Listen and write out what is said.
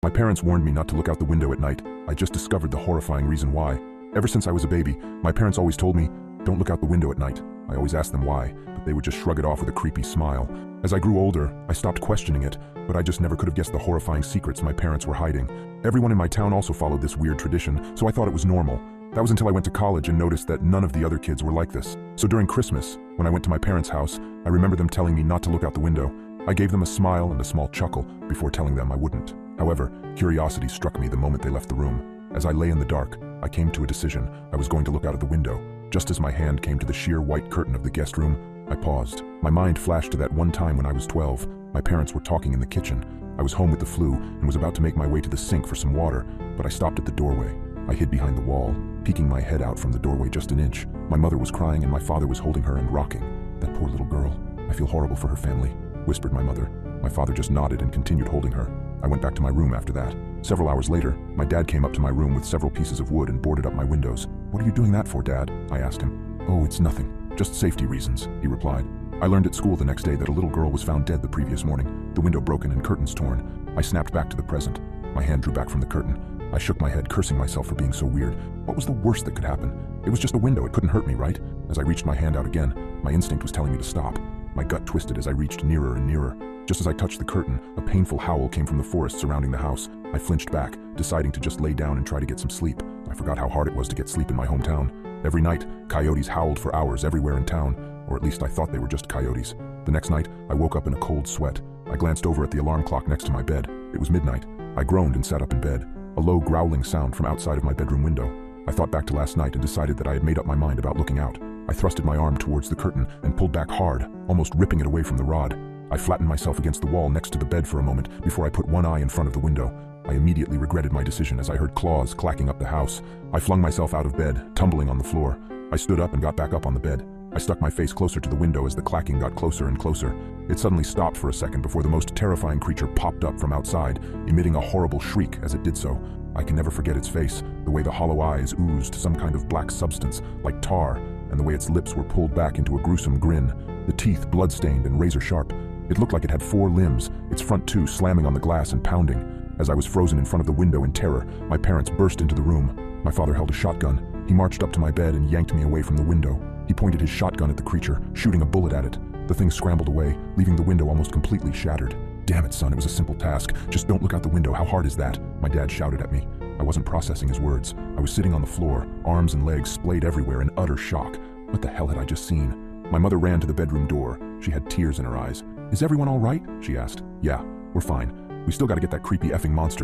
My parents warned me not to look out the window at night. I just discovered the horrifying reason why. Ever since I was a baby, my parents always told me, don't look out the window at night. I always asked them why, but they would just shrug it off with a creepy smile. As I grew older, I stopped questioning it, but I just never could have guessed the horrifying secrets my parents were hiding. Everyone in my town also followed this weird tradition, so I thought it was normal. That was until I went to college and noticed that none of the other kids were like this. So during Christmas, when I went to my parents' house, I remember them telling me not to look out the window. I gave them a smile and a small chuckle before telling them I wouldn't. However, curiosity struck me the moment they left the room. As I lay in the dark, I came to a decision. I was going to look out of the window. Just as my hand came to the sheer white curtain of the guest room, I paused. My mind flashed to that one time when I was 12. My parents were talking in the kitchen. I was home with the flu and was about to make my way to the sink for some water, but I stopped at the doorway. I hid behind the wall, peeking my head out from the doorway just an inch. My mother was crying and my father was holding her and rocking. That poor little girl. I feel horrible for her family, whispered my mother. My father just nodded and continued holding her. I went back to my room after that. Several hours later, my dad came up to my room with several pieces of wood and boarded up my windows. What are you doing that for, Dad? I asked him. Oh, it's nothing. Just safety reasons, he replied. I learned at school the next day that a little girl was found dead the previous morning, the window broken and curtains torn. I snapped back to the present. My hand drew back from the curtain. I shook my head, cursing myself for being so weird. What was the worst that could happen? It was just a window, it couldn't hurt me, right? As I reached my hand out again, my instinct was telling me to stop. My gut twisted as I reached nearer and nearer. Just as I touched the curtain, a painful howl came from the forest surrounding the house. I flinched back, deciding to just lay down and try to get some sleep. I forgot how hard it was to get sleep in my hometown. Every night, coyotes howled for hours everywhere in town, or at least I thought they were just coyotes. The next night, I woke up in a cold sweat. I glanced over at the alarm clock next to my bed. It was midnight. I groaned and sat up in bed. A low growling sound from outside of my bedroom window. I thought back to last night and decided that I had made up my mind about looking out. I thrusted my arm towards the curtain and pulled back hard, almost ripping it away from the rod. I flattened myself against the wall next to the bed for a moment before I put one eye in front of the window. I immediately regretted my decision as I heard claws clacking up the house. I flung myself out of bed, tumbling on the floor. I stood up and got back up on the bed. I stuck my face closer to the window as the clacking got closer and closer. It suddenly stopped for a second before the most terrifying creature popped up from outside, emitting a horrible shriek as it did so. I can never forget its face, the way the hollow eyes oozed some kind of black substance, like tar, and the way its lips were pulled back into a gruesome grin, the teeth blood-stained and razor-sharp. It looked like it had 4 limbs, its front 2 slamming on the glass and pounding. As I was frozen in front of the window in terror, my parents burst into the room. My father held a shotgun. He marched up to my bed and yanked me away from the window. He pointed his shotgun at the creature, shooting a bullet at it. The thing scrambled away, leaving the window almost completely shattered. Damn it, son, it was a simple task. Just don't look out the window. How hard is that? My dad shouted at me. I wasn't processing his words. I was sitting on the floor, arms and legs splayed everywhere in utter shock. What the hell had I just seen? My mother ran to the bedroom door. She had tears in her eyes. Is everyone all right? She asked. Yeah, we're fine. We still gotta get that creepy effing monster, though.